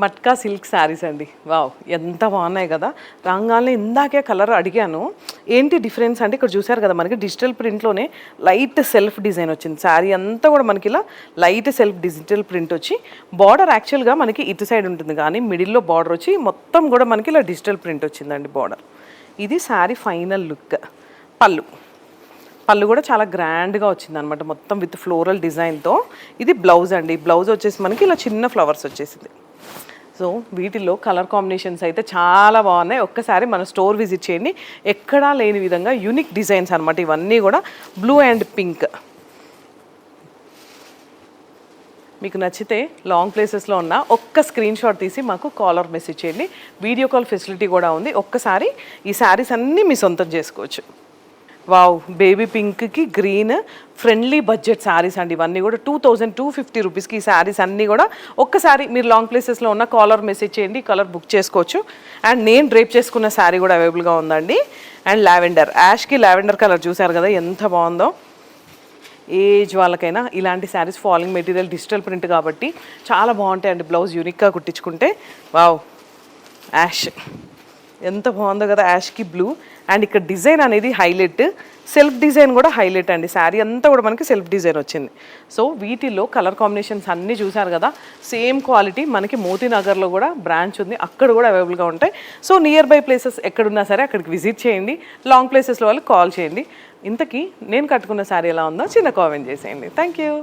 Matka silk saris అండి. Wow, ఎంత బాగున్నాయి కదా. రాగానే ఇందాకే కలర్ అడిగాను, ఏంటి డిఫరెన్స్ అంటే ఇక్కడ చూసారు కదా, మనకి డిజిటల్ ప్రింట్లోనే లైట్ సెల్ఫ్ డిజైన్ వచ్చింది. శారీ అంతా కూడా మనకి ఇలా లైట్ సెల్ఫ్ డిజిటల్ ప్రింట్ వచ్చి, బార్డర్ యాక్చువల్గా మనకి ఇటు సైడ్ ఉంటుంది కానీ మిడిల్లో బార్డర్ వచ్చి మొత్తం కూడా మనకి ఇలా డిజిటల్ ప్రింట్ వచ్చిందండి బార్డర్. ఇది శారీ ఫైనల్ లుక్. పళ్ళు కూడా చాలా గ్రాండ్గా వచ్చింది అనమాట, మొత్తం విత్ ఫ్లోరల్ డిజైన్తో. ఇది బ్లౌజ్ అండి. బ్లౌజ్ వచ్చేసి మనకి ఇలా చిన్న ఫ్లవర్స్ వచ్చేసింది. సో వీటిల్లో కలర్ కాంబినేషన్స్ అయితే చాలా బాగున్నాయి. ఒక్కసారి మన స్టోర్ విజిట్ చేయండి. ఎక్కడా లేని విధంగా యూనిక్ డిజైన్స్ అనమాట ఇవన్నీ కూడా. Blue and pink. మీకు నచ్చితే లాంగ్ ప్లేసెస్లో ఉన్న ఒక్క స్క్రీన్ షాట్ తీసి మాకు కాలర్ మెసేజ్ చేయండి. వీడియో కాల్ ఫెసిలిటీ కూడా ఉంది. ఒక్కసారి ఈ శారీస్ అన్నీ మీ సొంతం చేసుకోవచ్చు. వావ్, బేబీ పింక్కి గ్రీన్ ఫ్రెండ్లీ బడ్జెట్ శారీస్ అండి ఇవన్నీ కూడా. 2250 రూపీస్కి ఈ శారీస్ అన్నీ కూడా. ఒక్కసారి మీరు లాంగ్ ప్లేసెస్లో ఉన్న కాలర్ మెసేజ్ చేయండి, కలర్ బుక్ చేసుకోవచ్చు. అండ్ నేను డ్రేప్ చేసుకున్న శారీ కూడా అవైలబుల్గా ఉందండి. And lavender, Yaskhi lavender colour చూసారు కదా ఎంత బాగుందో. ఏజ్ వాళ్ళకైనా ఇలాంటి saris, falling material, digital print కాబట్టి చాలా బాగుంటాయండి. బ్లౌజ్ యూనిక్గా కుట్టించుకుంటే. వావ్, యాష్ ఎంత బాగుందో కదా, యాష్కి బ్లూ. అండ్ ఇక్కడ డిజైన్ అనేది హైలైట్, సెల్ఫ్ డిజైన్ కూడా హైలైట్ అండి. శారీ అంతా కూడా మనకి సెల్ఫ్ డిజైన్ వచ్చింది. సో వీటిల్లో కలర్ కాంబినేషన్స్ అన్నీ చూసారు కదా. సేమ్ క్వాలిటీ మనకి మోతీనగర్లో కూడా బ్రాంచ్ ఉంది, అక్కడ కూడా అవైలబుల్గా ఉంటాయి. సో నియర్ బై ప్లేసెస్ ఎక్కడున్నా సరే అక్కడికి విజిట్ చేయండి. లాంగ్ ప్లేసెస్లో వాళ్ళకి కాల్ చేయండి. ఇంతకీ నేను కట్టుకున్న శారీ ఎలా ఉందో చిన్న కామెంట్ చేసేయండి. Thank you.